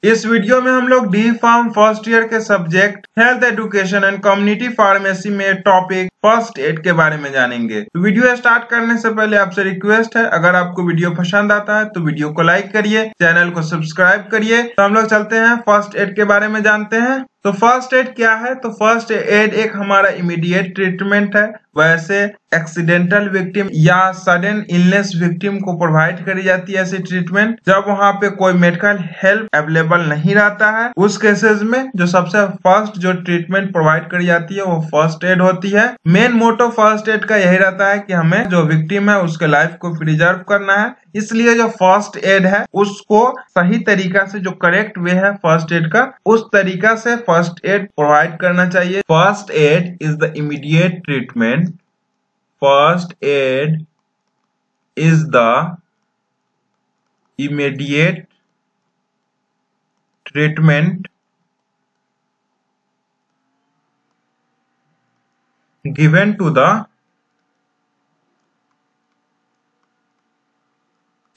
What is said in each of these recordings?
इस वीडियो में हम लोग डी फार्म फर्स्ट ईयर के subject health education and community pharmacy में टॉपिक फर्स्ट एड के बारे में जानेंगे। तो वीडियो स्टार्ट करने से पहले आपसे रिक्वेस्ट है, अगर आपको वीडियो पसंद आता है तो वीडियो को लाइक करिए, चैनल को सब्सक्राइब करिए। तो हम लोग चलते हैं फर्स्ट एड के बारे में जानते हैं। तो फर्स्ट एड क्या है? तो फर्स्ट एड एक हमारा इमीडिएट ट्रीटमेंट है। वैसे एक्सीडेंटल विक्टिम या सडन इलनेस विक्टिम को प्रोवाइड करी जाती है ऐसी ट्रीटमेंट जब वहाँ पे कोई मेडिकल हेल्प अवेलेबल नहीं रहता है। उस केसेस में जो सबसे फर्स्ट जो ट्रीटमेंट प्रोवाइड करी जाती है वो फर्स्ट एड होती है। मेन मोटो फर्स्ट एड का यही रहता है कि हमें जो विक्टिम है उसके लाइफ को प्रिजर्व करना है। इसलिए जो फर्स्ट एड है उसको सही तरीका से, जो करेक्ट वे है फर्स्ट एड का, उस तरीका से फर्स्ट एड प्रोवाइड करना चाहिए। First aid is the immediate treatment. First aid is the immediate treatment given to the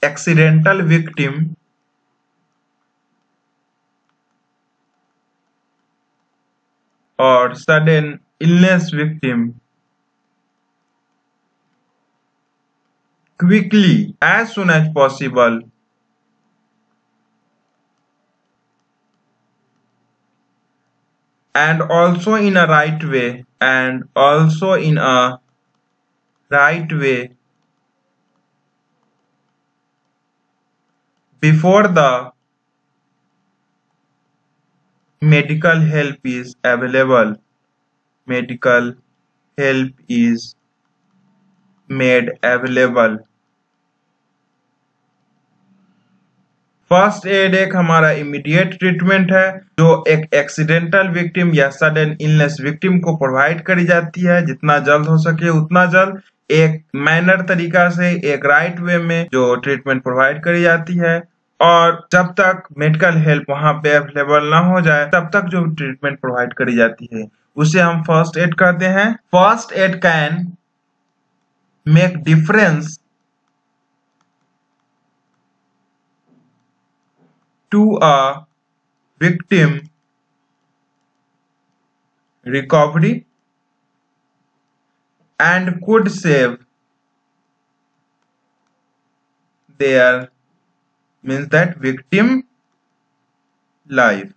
accidental victim or sudden illness victim quickly as soon as possible and also in a right way before the medical help is available. Medical help is made available. First aid एक हमारा immediate treatment है जो एक accidental victim या sudden illness victim को provide करी जाती है जितना जल्द हो सके उतना जल्द, एक मैनर तरीका से, एक राइट वे में जो ट्रीटमेंट प्रोवाइड करी जाती है। और जब तक मेडिकल हेल्प वहां पे अवेलेबल ना हो जाए तब तक जो ट्रीटमेंट प्रोवाइड करी जाती है उसे हम फर्स्ट एड कहते हैं। First aid can make difference to a victim recovery and could save their victim life।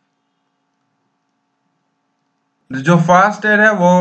जो फास्ट एड है वो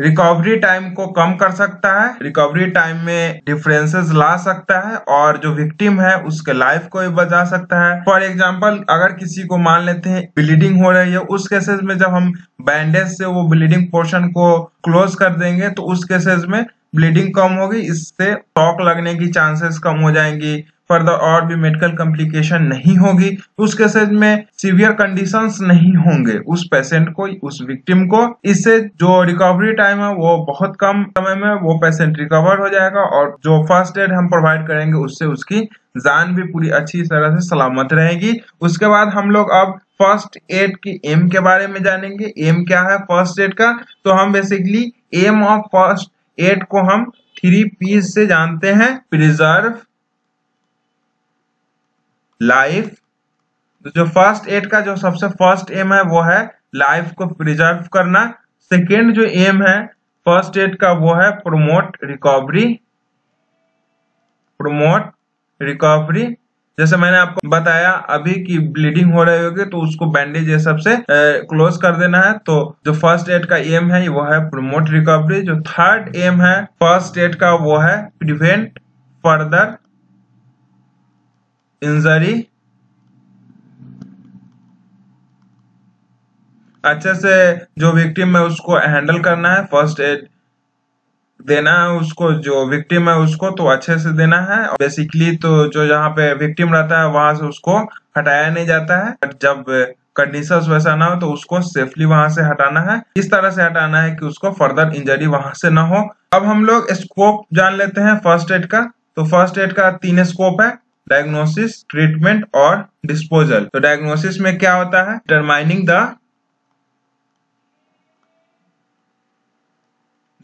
रिकवरी टाइम को कम कर सकता है, रिकवरी टाइम में डिफरेंसेस ला सकता है और जो विक्टिम है उसके लाइफ को भी बचा सकता है। फॉर एग्जांपल, अगर किसी को मान लेते हैं ब्लीडिंग हो रही है, उस केसेस में जब हम बैंडेज से वो ब्लीडिंग पोर्शन को क्लोज कर देंगे तो उस केसेस में ब्लीडिंग कम होगी, इससे शॉक लगने की चांसेस कम हो जाएंगी, फर्दर और भी मेडिकल कॉम्प्लिकेशन नहीं होगी, उस केसेस में सीवियर कंडीशंस नहीं होंगे उस पेशेंट को, उस विक्टिम को। इससे जो रिकवरी टाइम है वो बहुत कम समय में वो पेशेंट रिकवर हो जाएगा और जो फर्स्ट एड हम प्रोवाइड करेंगे उससे उसकी जान भी पूरी अच्छी तरह से सलामत रहेगी। उसके बाद हम लोग अब फर्स्ट एड की एम के बारे में जानेंगे। एम क्या है फर्स्ट एड का? तो हम basically aim of first aid को हम 3 P's से जानते हैं। Preserve life. तो जो फर्स्ट एड का जो सबसे फर्स्ट एम है वो है लाइफ को प्रिजर्व करना। सेकेंड जो एम है फर्स्ट एड का वो है प्रोमोट रिकवरी। जैसे मैंने आपको बताया अभी कि ब्लीडिंग हो रही होगी तो उसको बैंडेज ये सबसे क्लोज कर देना है। तो जो फर्स्ट एड का एम है वो है प्रोमोट रिकवरी। जो थर्ड एम है फर्स्ट एड का वो है प्रिवेंट फर्दर इंजरी। अच्छे से जो विक्टिम है उसको हैंडल करना है, फर्स्ट एड देना है उसको, जो विक्टिम है उसको तो अच्छे से देना है। बेसिकली तो जो जहाँ पे विक्टिम रहता है वहां से उसको हटाया नहीं जाता है, जब कंडीशंस वैसा ना हो तो उसको सेफली वहां से हटाना है, इस तरह से हटाना है कि उसको फर्दर इंजरी वहां से ना हो। अब हम लोग स्कोप जान लेते हैं फर्स्ट एड का। तो फर्स्ट एड का 3 स्कोप है, डायग्नोसिस, ट्रीटमेंट और डिस्पोजल। तो डायग्नोसिस में क्या होता है? Determining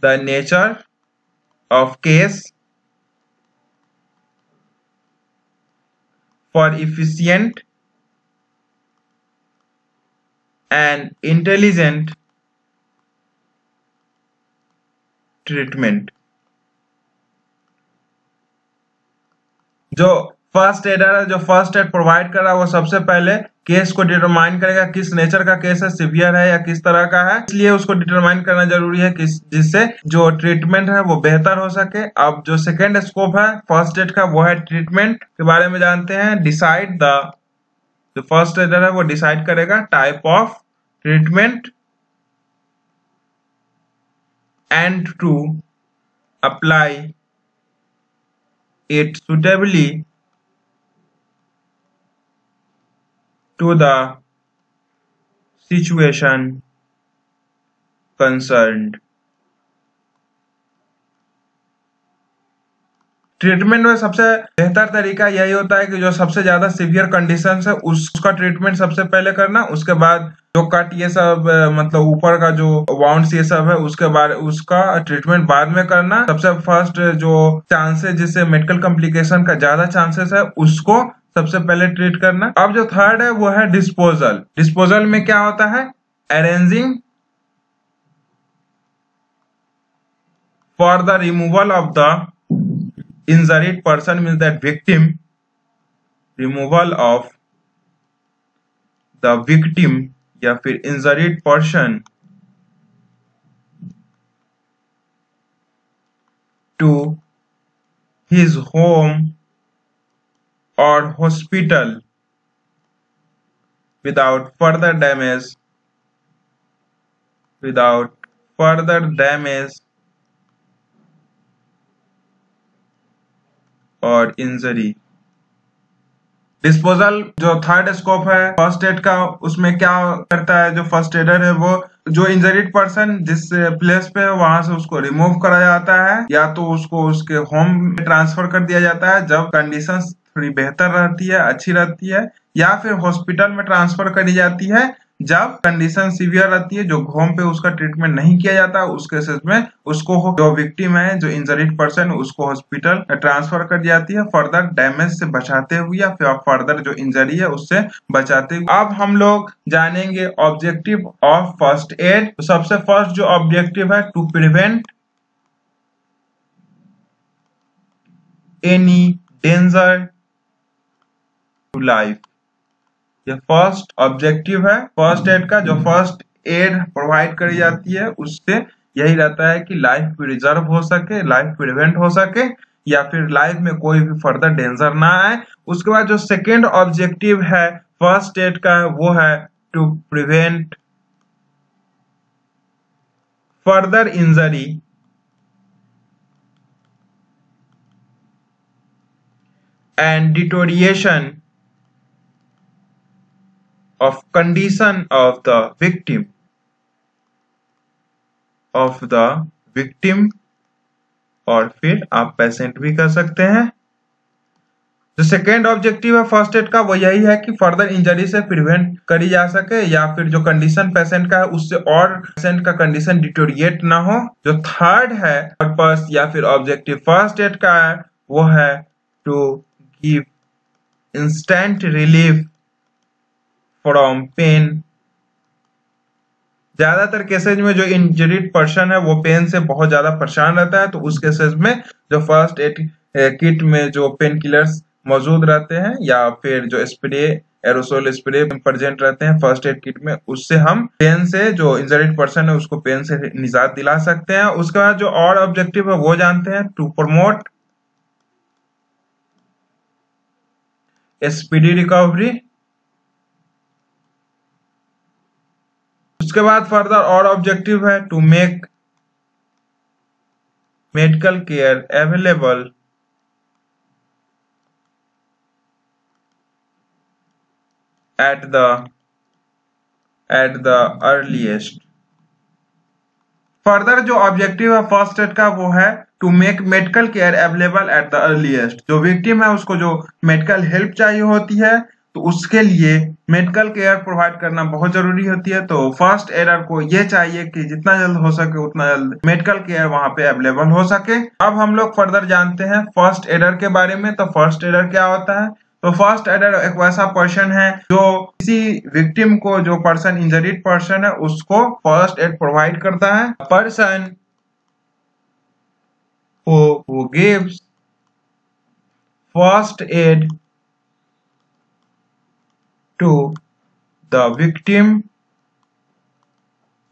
the nature of case for efficient an intelligent treatment. जो फर्स्ट एडर है, जो फर्स्ट एड प्रोवाइड कर रहा है, वो सबसे पहले केस को डिटरमाइन करेगा, किस नेचर का केस है, सिवियर है या किस तरह का है, इसलिए उसको डिटरमाइन करना जरूरी है जिससे जो ट्रीटमेंट है वो बेहतर हो सके। अब जो सेकेंड स्कोप है फर्स्ट एड का, वो है ट्रीटमेंट के बारे में जानते हैं। डिसाइड द, जो फर्स्ट एडर है वो डिसाइड करेगा type of treatment and to apply it suitably to the situation concerned। Treatment में सबसे बेहतर तरीका यही होता है कि जो सबसे ज्यादा सीवियर कंडीशन है उसका ट्रीटमेंट सबसे पहले करना, उसके बाद जो कट ये सब मतलब ऊपर का जो वाउंड्स ये सब है उसके बाद उसका ट्रीटमेंट बाद में करना। सबसे फर्स्ट जो चांसेस जिससे मेडिकल कॉम्प्लिकेशन का ज्यादा चांसेस है उसको सबसे पहले ट्रीट करना। अब जो थर्ड है वो है डिस्पोजल। डिस्पोजल में क्या होता है? Arranging for the removal of the injured person, means that victim, removal of the victim या फिर injured person to his home or hospital without further damage और इंजरी। डिस्पोजल जो थर्ड स्कोप है first aid का, उसमें क्या करता है? जो फर्स्ट एडर है वो जो इंजरीड पर्सन जिस प्लेस पे है वहां से उसको रिमूव करा जाता है, या तो उसको उसके होम में ट्रांसफर कर दिया जाता है जब कंडीशन थोड़ी बेहतर रहती है, अच्छी रहती है, या फिर हॉस्पिटल में ट्रांसफर करी जाती है जब कंडीशन सीवियर रहती है, जो होम पे उसका ट्रीटमेंट नहीं किया जाता। उस केसेस में उसको जो विक्टिम है, जो इंजरीड पर्सन, उसको हॉस्पिटल ट्रांसफर कर दी जाती है फर्दर डैमेज से बचाते हुए या फिर फर्दर जो इंजरी है उससे बचाते हुए। अब हम लोग जानेंगे ऑब्जेक्टिव ऑफ फर्स्ट एड। तो सबसे फर्स्ट जो ऑब्जेक्टिव है, to prevent any danger to life. ये फर्स्ट ऑब्जेक्टिव है फर्स्ट एड का। जो फर्स्ट एड प्रोवाइड करी जाती है उससे यही रहता है कि लाइफ प्रिजर्व हो सके, लाइफ प्रिवेंट हो सके, या फिर लाइफ में कोई भी फर्दर डेंजर ना आए। उसके बाद जो सेकेंड ऑब्जेक्टिव है फर्स्ट एड का, वो है to prevent further injury and deterioration of condition of the victim और फिर आप पेशेंट भी कर सकते हैं। जो सेकेंड ऑब्जेक्टिव है फर्स्ट एड का, वो यही है कि फर्दर इंजरी से प्रिवेंट करी जा सके, या फिर जो कंडीशन पेशेंट का है उससे और पेशेंट का कंडीशन डिटोरिएट ना हो। जो थर्ड है पर्पस या फिर ऑब्जेक्टिव फर्स्ट एड का है, वो है to give instant relief from pain. ज्यादातर केसेज में जो इंजरीड पर्सन है वो पेन से बहुत ज्यादा परेशान रहता है, तो उस केसेज में जो फर्स्ट एड किट में जो पेन किलर्स मौजूद रहते हैं या फिर जो स्प्रे एरोसोल स्प्रे प्रेजेंट रहते हैं फर्स्ट एड किट में, उससे हम पेन से, जो इंजरीड पर्सन है उसको पेन से निजात दिला सकते हैं। उसके बाद जो और ऑब्जेक्टिव है वो जानते हैं, टू प्रमोट स्पीडी रिकवरी। उसके बाद फर्दर और ऑब्जेक्टिव है to make medical care available at the earliest. Further जो ऑब्जेक्टिव है फर्स्ट एड का, वो है to make medical care available at the earliest. जो विक्टिम है उसको जो मेडिकल हेल्प चाहिए होती है, तो उसके लिए मेडिकल केयर प्रोवाइड करना बहुत जरूरी होती है। तो फर्स्ट एडर को ये चाहिए कि जितना जल्द हो सके उतना जल्द मेडिकल केयर वहां पे अवेलेबल हो सके। अब हम लोग फर्दर जानते हैं फर्स्ट एडर के बारे में। तो फर्स्ट एडर क्या होता है? तो फर्स्ट एडर एक वैसा पर्सन है जो किसी विक्टिम को, जो पर्सन इंजरीड पर्सन है, उसको फर्स्ट एड प्रोवाइड करता है। Person who gives first aid to the victim,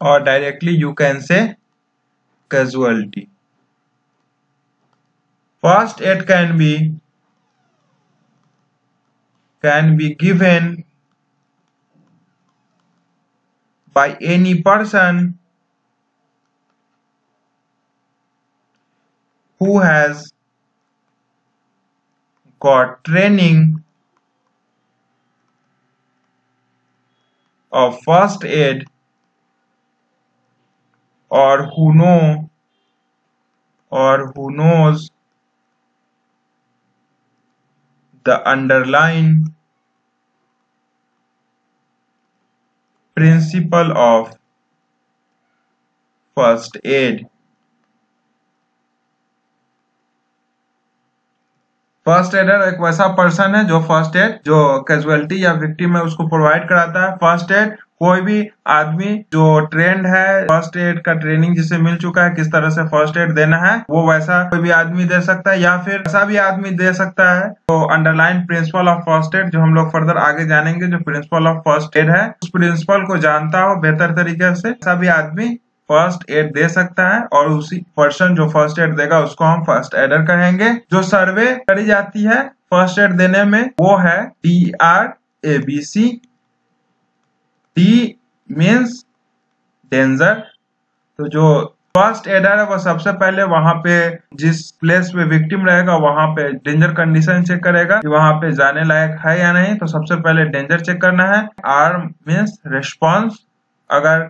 or directly you can say casualty. First aid can be given by any person who has got training of first aid, or who knows the underlying principle of first aid. First adder एक वैसा person है जो first aid, जो casualty या victim है, उसको provide कराता है। फर्स्ट एड कोई भी आदमी जो ट्रेंड है, फर्स्ट एड का ट्रेनिंग जिसे मिल चुका है किस तरह से फर्स्ट एड देना है, वो वैसा कोई भी आदमी दे सकता है, या फिर ऐसा भी आदमी दे सकता है। तो underline principle of first add, जो हम लोग फर्दर आगे जानेंगे, जो प्रिंसिपल ऑफ फर्स्ट एड है, उस प्रिंसिपल को जानता हो बेहतर तरीके से, ऐसा भी आदमी फर्स्ट एड दे सकता है। और उसी पर्सन जो फर्स्ट एड देगा उसको हम फर्स्ट एडर कहेंगे। जो सर्वे करी जाती है फर्स्ट एड देने में वो है DRABC। D means danger. तो जो फर्स्ट एडर है वो सबसे पहले वहां पे जिस प्लेस पे विक्टिम रहेगा वहां पे डेंजर कंडीशन चेक करेगा कि वहां पे जाने लायक है या नहीं। तो सबसे पहले डेंजर चेक करना है। R मीन्स रेस्पॉन्स, अगर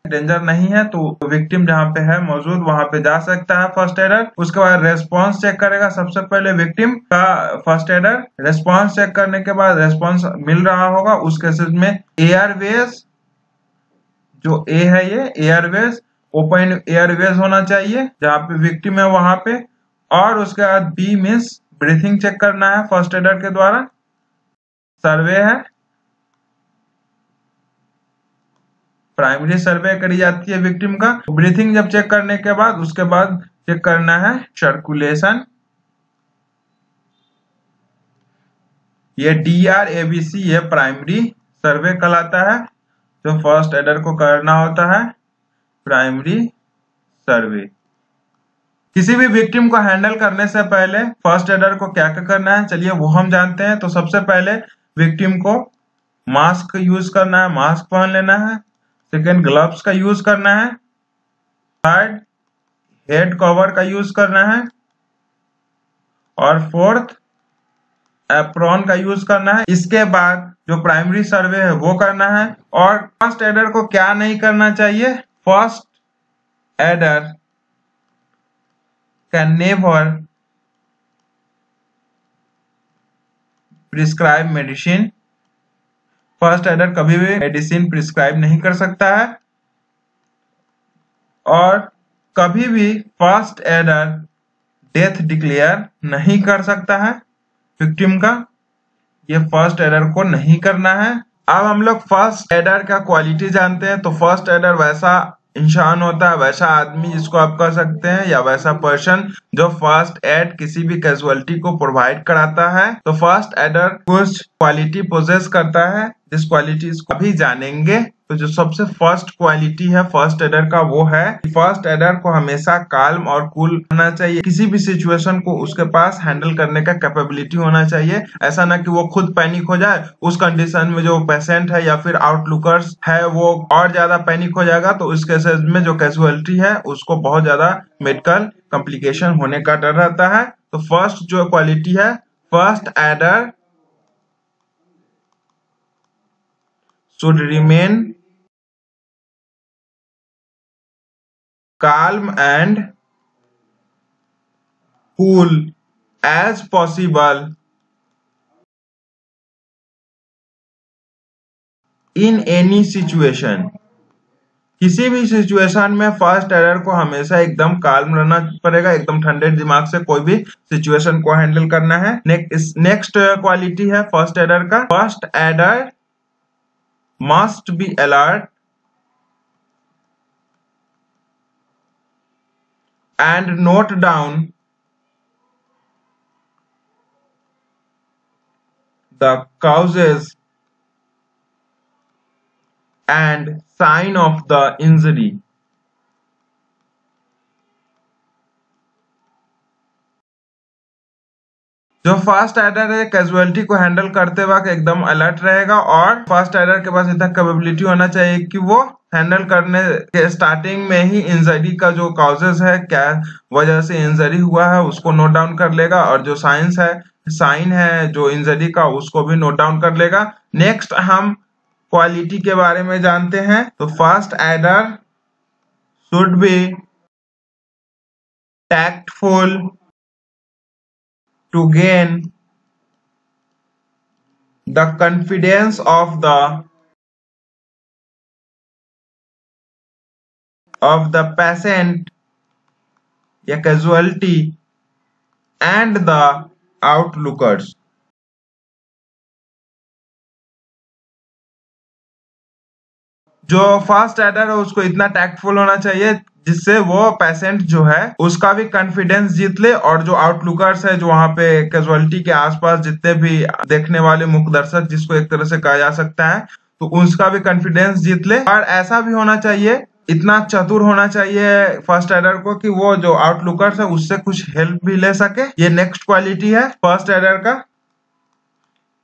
डेंजर नहीं है तो विक्टिम जहां पे है मौजूद वहां पे जा सकता है फर्स्ट एडर। उसके बाद रेस्पॉन्स चेक करेगा सबसे पहले विक्टिम का फर्स्ट एडर। रेस्पॉन्स चेक करने के बाद रेस्पॉन्स मिल रहा होगा, उस केसेस में एयरवेज, जो ए है ये एयरवेज, ओपन एयरवेज होना चाहिए जहां पे विक्टिम है वहां पे। और उसके बाद बी मीन्स ब्रीथिंग चेक करना है फर्स्ट एडर के द्वारा। सर्वे है, प्राइमरी सर्वे करी जाती है विक्टिम का। ब्रीथिंग जब चेक करने के बाद उसके बाद चेक करना है सर्कुलेशन। ये DRABC ये प्राइमरी सर्वे कहलाता है, जो फर्स्ट एडर को करना होता है प्राइमरी सर्वे। किसी भी विक्टिम को हैंडल करने से पहले फर्स्ट एडर को क्या क्या करना है, चलिए वो हम जानते हैं। तो सबसे पहले विक्टिम को मास्क यूज करना है, मास्क पहन लेना है। सेकेंड, ग्लव्स का यूज करना है। थर्ड, हेड कवर का यूज करना है। और फोर्थ, एप्रॉन का यूज करना है। इसके बाद जो प्राइमरी सर्वे है वो करना है। और फर्स्ट एडर को क्या नहीं करना चाहिए, first adder can never prescribe medicine. First adder कभी भी मेडिसिन प्रिस्क्राइब नहीं कर सकता है। और कभी भी फर्स्ट एडर डेथ डिक्लेयर नहीं कर सकता है विक्टिम का। ये फर्स्ट एडर को नहीं करना है। अब हम लोग फर्स्ट एडर का क्वालिटी जानते हैं। तो फर्स्ट एडर वैसा इंसान होता है, वैसा आदमी जिसको आप कह सकते हैं, या वैसा पर्सन जो फर्स्ट एड किसी भी कैजुअलिटी को प्रोवाइड कराता है। तो फर्स्ट एडर कुछ क्वालिटी पोजेस करता है, जिस क्वालिटीज को अभी जानेंगे। तो जो सबसे फर्स्ट क्वालिटी है फर्स्ट एडर का वो है कि फर्स्ट एडर को हमेशा काल्म और कूल होना चाहिए। किसी भी सिचुएशन को उसके पास हैंडल करने का कैपेबिलिटी होना चाहिए। ऐसा ना कि वो खुद पैनिक हो जाए, उस कंडीशन में जो पेशेंट है या फिर आउटलुकर्स है वो और ज्यादा पैनिक हो जाएगा। तो इस केसेस में जो कैजुअलिटी है उसको बहुत ज्यादा मेडिकल कॉम्प्लिकेशन होने का डर रहता है। तो फर्स्ट जो क्वालिटी है, first adder should remain calm and cool as possible in any situation। किसी भी सिचुएशन में फर्स्ट एरर को हमेशा एकदम काल्म रहना पड़ेगा, एकदम ठंडे दिमाग से कोई भी सिचुएशन को हैंडल करना है। नेक्स्ट क्वालिटी है फर्स्ट एरर का, first error must be alert and note down the causes and sign of the injury। जो फास्ट एडर है कैजुअलिटी को हैंडल करते वक्त एकदम अलर्ट रहेगा और फास्ट एडर के पास इतना कैपेबिलिटी होना चाहिए कि वो हैंडल करने के स्टार्टिंग में ही इंजरी का जो कॉजेज है, क्या वजह से इंजरी हुआ है, उसको नोट डाउन कर लेगा और जो साइन है जो इंजरी का उसको भी नोट डाउन कर लेगा। नेक्स्ट हम क्वालिटी के बारे में जानते हैं। तो fast adder should be tactful to gain the confidence of the patient या casualty and the outlookers। जो फास्ट एडर है उसको इतना टैक्टफुल होना चाहिए जिससे वो पेशेंट जो है उसका भी कॉन्फिडेंस जीत ले और जो आउटलुकर्स है, जो वहां पे कैजुअलिटी के आसपास जितने भी देखने वाले मुख्य दर्शक जिसको एक तरह से कहा जा सकता है, तो उसका भी कॉन्फिडेंस जीत ले। और ऐसा भी होना चाहिए, इतना चतुर होना चाहिए फर्स्ट एडर को कि वो जो आउटलुकर्स है उससे कुछ हेल्प भी ले सके। ये नेक्स्ट क्वालिटी है फर्स्ट एडर का,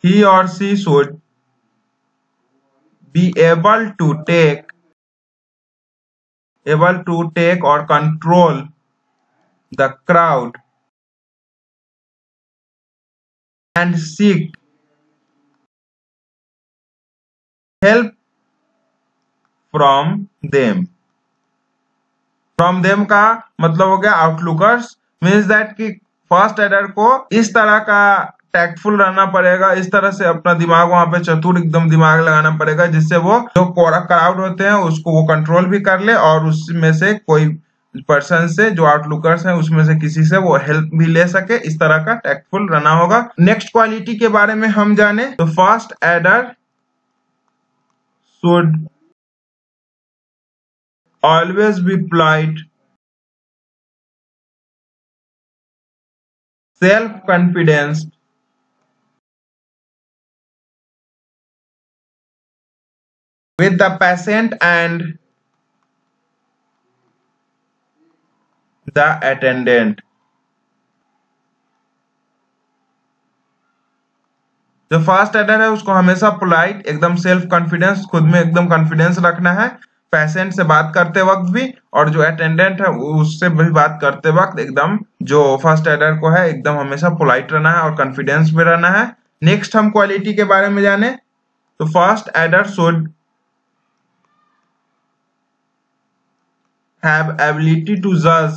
ही और सी should be able to take or control the crowd and seek help from them। का मतलब हो गया आउटलुकर्स, मीन्स दैट कि फर्स्ट एडर को इस तरह का टैक्टफुल रहना पड़ेगा, इस तरह से अपना दिमाग वहां पे चतुर एकदम दिमाग लगाना पड़ेगा जिससे वो जो क्राउड होते हैं उसको वो कंट्रोल भी कर ले और उसमें से कोई पर्सन से, जो आउटलुकर्स हैं उसमें से किसी से वो हेल्प भी ले सके। इस तरह का टैक्टफुल रहना होगा। नेक्स्ट क्वालिटी के बारे में हम जाने तो first adder should always be polite, self confidence with the patient and the attendant। जो फास्ट एडर है उसको हमेशा पोलाइट, एकदम सेल्फ कॉन्फिडेंस, खुद में एकदम कॉन्फिडेंस रखना है पेशेंट से बात करते वक्त भी, और जो अटेंडेंट है उससे भी बात करते वक्त एकदम जो फर्स्ट एडर को है एकदम हमेशा पोलाइट रहना है और कॉन्फिडेंस में रहना है। नेक्स्ट हम क्वालिटी के बारे में जाने तो first adder should have ability to judge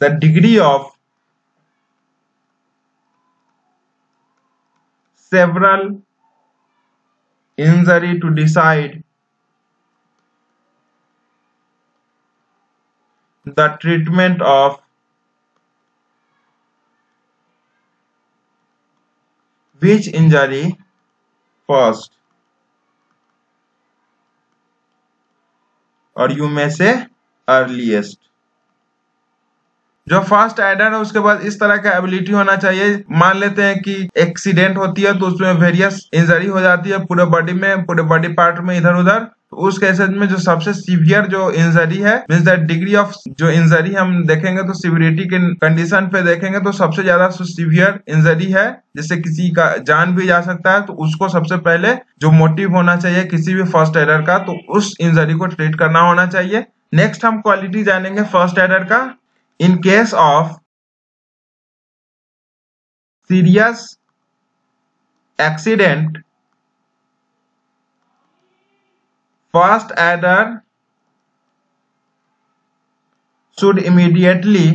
the degree of several injury to decide the treatment of which injury first, और यू में से अर्लीस्ट। जो फास्ट एडर है उसके बाद इस तरह का एबिलिटी होना चाहिए, मान लेते हैं कि एक्सीडेंट होती है तो उसमें वेरियस इंजरी हो जाती है पूरे बॉडी में, पूरे बॉडी पार्ट में इधर उधर, तो उस केसेस में जो सबसे सीवियर जो इंजरी है, मींस दैट डिग्री ऑफ जो इंजरी हम देखेंगे तो सिवियरिटी के कंडीशन पे देखेंगे तो सबसे ज्यादा सीवियर इंजरी है जिससे किसी का जान भी जा सकता है, तो उसको सबसे पहले जो मोटिव होना चाहिए किसी भी फर्स्ट एडर का, तो उस इंजरी को ट्रीट करना होना चाहिए। नेक्स्ट हम क्वालिटी जानेंगे फर्स्ट एडर का। In case of serious accident, first aider should immediately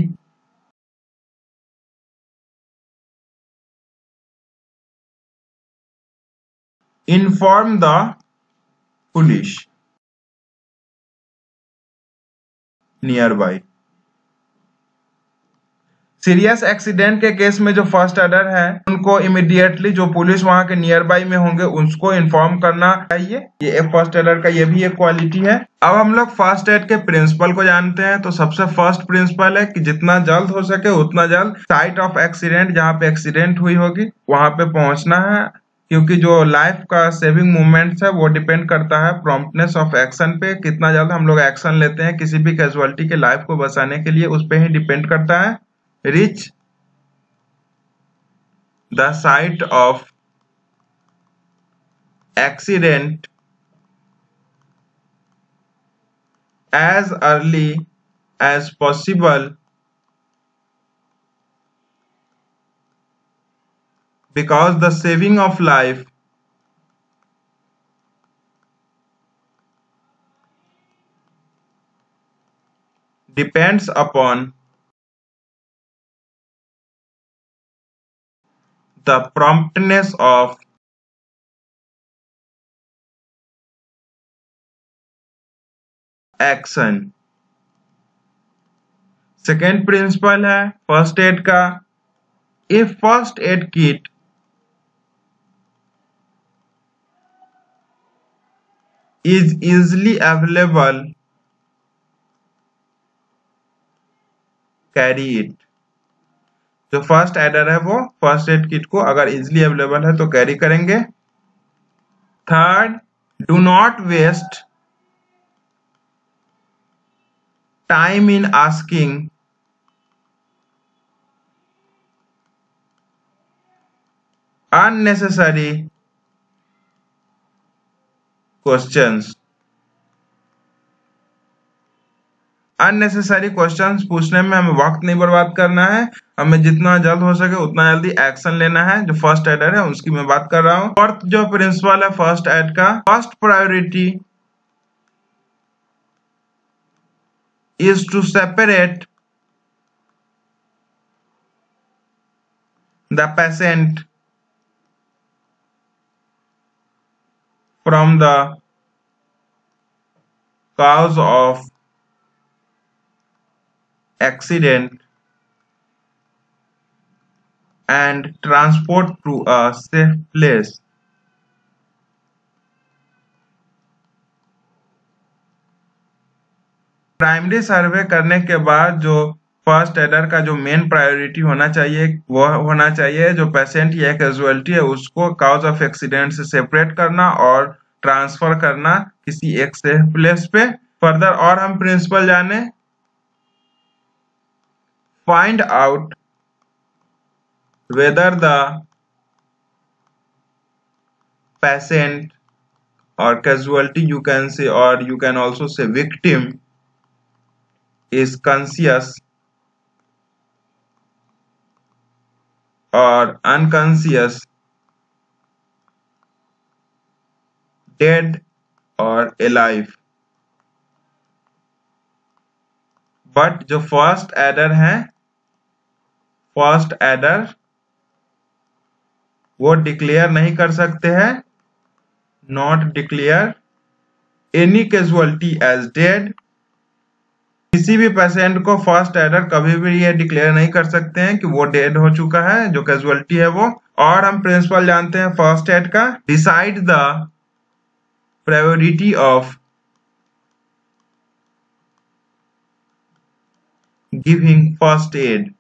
inform the police near by. Serious accident के केस में जो फर्स्ट एडर है उनको इमीडिएटली जो पुलिस वहां के नियर बाई में होंगे उसको इन्फॉर्म करना चाहिए। ये फर्स्ट एडर का ये भी एक क्वालिटी है। अब हम लोग फर्स्ट एड के प्रिंसिपल को जानते हैं। तो सबसे फर्स्ट प्रिंसिपल है कि जितना जल्द हो सके उतना जल्द साइट ऑफ एक्सीडेंट, जहाँ पे एक्सीडेंट हुई होगी वहां पे पहुंचना है, क्योंकि जो लाइफ का सेविंग मूवमेंट्स है वो डिपेंड करता है प्रॉम्प्टनेस ऑफ एक्शन पे। कितना जल्द हम लोग एक्शन लेते हैं किसी भी कैजुअलिटी के लाइफ को बचाने के लिए, उस पर ही डिपेंड करता है। Reach the site of accident as early as possible because the saving of life depends upon the promptness of action। Second principle है फर्स्ट एड का, if first aid kit is easily available, carry it। जो first aider है वो first aid kit को अगर easily available है तो carry करेंगे। Third, do not waste time in asking unnecessary questions। Unnecessary questions पूछने में हमें वक्त नहीं बर्बाद करना है, हमें जितना जल्द हो सके उतना जल्दी एक्शन लेना है। जो फर्स्ट एडर है उसकी मैं बात कर रहा हूँ। फोर्थ जो प्रिंसिपल है फर्स्ट एड का, first priority is to separate the patient from the cause of accident and transport to a safe place। Primary survey करने के बाद जो फर्स्ट एडर का जो मेन प्रायोरिटी होना चाहिए वो होना चाहिए जो पेशेंट या कैजुअलिटी है उसको काउज ऑफ एक्सीडेंट से सेपरेट करना और ट्रांसफर करना किसी एक सेफ प्लेस पे। फर्दर और हम प्रिंसिपल जाने, find out whether the patient or casualty you can say, or you can also say victim, is conscious or unconscious, dead or alive। But जो फर्स्ट एडर है first aider वो declare नहीं कर सकते हैं, not declare any casualty as dead. किसी भी patient को फर्स्ट एडर कभी भी ये डिक्लेयर नहीं कर सकते हैं कि वो डेड हो चुका है जो कैजुअलिटी है वो। और हम प्रिंसिपल जानते हैं फर्स्ट एड का, decide the priority of giving first aid.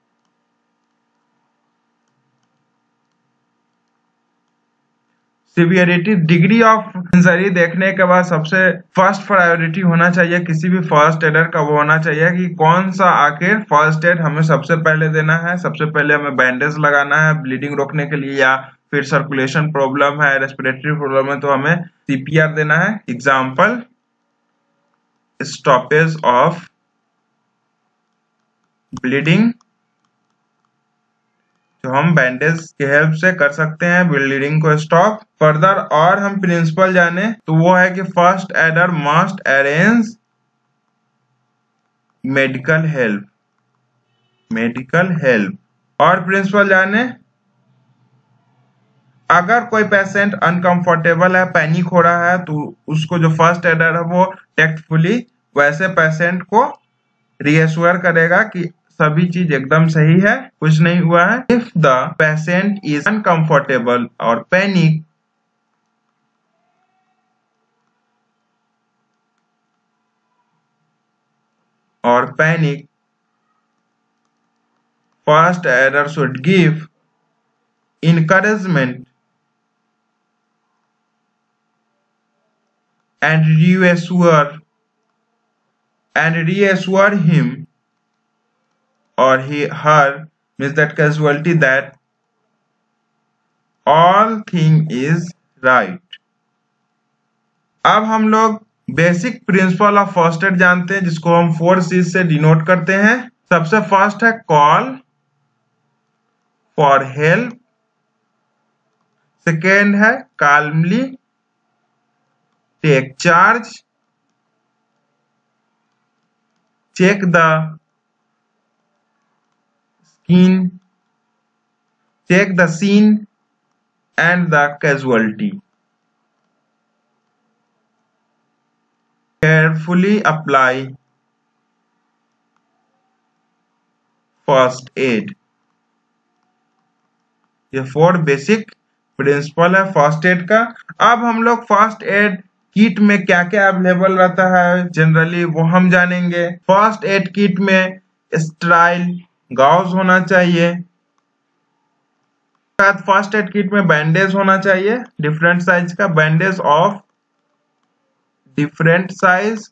Severity, degree of injury देखने के बाद सबसे फर्स्ट प्रायोरिटी होना चाहिए किसी भी फर्स्ट एडर का वो होना चाहिए कि कौन सा आखिर फर्स्ट एड हमें सबसे पहले देना है। सबसे पहले हमें बैंडेज लगाना है ब्लीडिंग रोकने के लिए, या फिर सर्कुलेशन प्रॉब्लम है, रेस्पिरेटरी प्रॉब्लम है तो हमें सीपीआर देना है। एग्जाम्पल, स्टॉपेज ऑफ ब्लीडिंग जो हम बैंडेज के हेल्प से कर सकते हैं ब्लीडिंग को स्टॉप। फर्दर और हम प्रिंसिपल जाने तो वो है कि first adder must arrange medical help. और प्रिंसिपल जाने, अगर कोई पेशेंट अनकंफर्टेबल है, पैनिक हो रहा है, तो उसको जो फर्स्ट एडर है वो टेक्टफुली वैसे पेशेंट को रीएश्योर करेगा कि सभी चीज एकदम सही है, कुछ नहीं हुआ है। If the patient is uncomfortable और panic, first aider should give encouragement and reassure him or her, means that casualty, that all thing is right. अब हम लोग basic principle of first add जानते हैं, जिसको हम 4 C's से डिनोट करते हैं। सबसे फर्स्ट है कॉल फॉर हेल्प, सेकेंड है calmly take charge, check the scene and the casualty, carefully apply first aid. ये 4 बेसिक प्रिंसिपल है फर्स्ट एड का। अब हम लोग फर्स्ट एड किट में क्या क्या अवेलेबल रहता है जनरली वो हम जानेंगे। फर्स्ट एड किट में स्टेराइल गाउज होना चाहिए, फर्स्ट एड किट में बैंडेज होना चाहिए, डिफरेंट साइज का bandage of different size,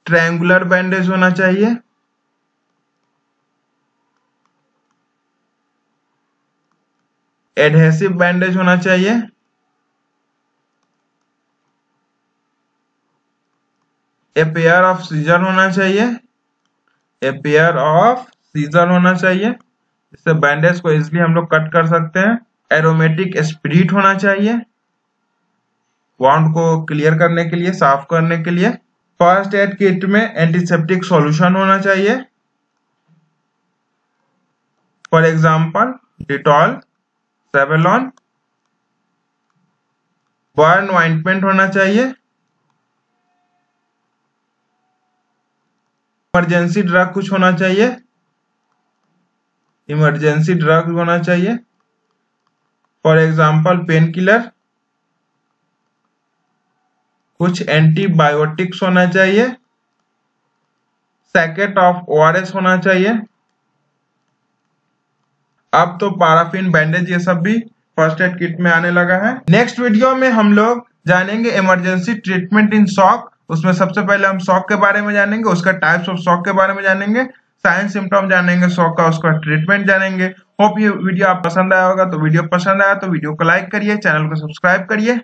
triangular bandage होना चाहिए, एडहेसिव बैंडेज होना चाहिए, ए पेयर ऑफ सीजर होना चाहिए, इससे बैंडेज को इजिली हम लोग कट कर सकते हैं। एरोमेटिक स्पिरिट होना चाहिए वाउंड को क्लियर करने के लिए, साफ करने के लिए। फर्स्ट एड किट में एंटीसेप्टिक सॉल्यूशन होना चाहिए, for example Dettol, Savlon. Burn ointment होना चाहिए, इमरजेंसी ड्रग कुछ होना चाहिए, फॉर एग्जांपल पेन किलर, कुछ एंटीबायोटिक्स होना चाहिए, सैकेट ऑफ ORS होना चाहिए। अब तो पैराफिन, बैंडेज, ये सब भी फर्स्ट एड किट में आने लगा है। नेक्स्ट वीडियो में हम लोग जानेंगे इमरजेंसी ट्रीटमेंट इन शॉक। उसमें सबसे पहले हम शॉक के बारे में जानेंगे, उसका टाइप्स ऑफ शॉक के बारे में जानेंगे, साइन सिम्टम जानेंगे शॉक का, उसका ट्रीटमेंट जानेंगे। होप ये वीडियो आप पसंद आया होगा। तो वीडियो पसंद आया तो वीडियो को लाइक करिए, चैनल को सब्सक्राइब करिए।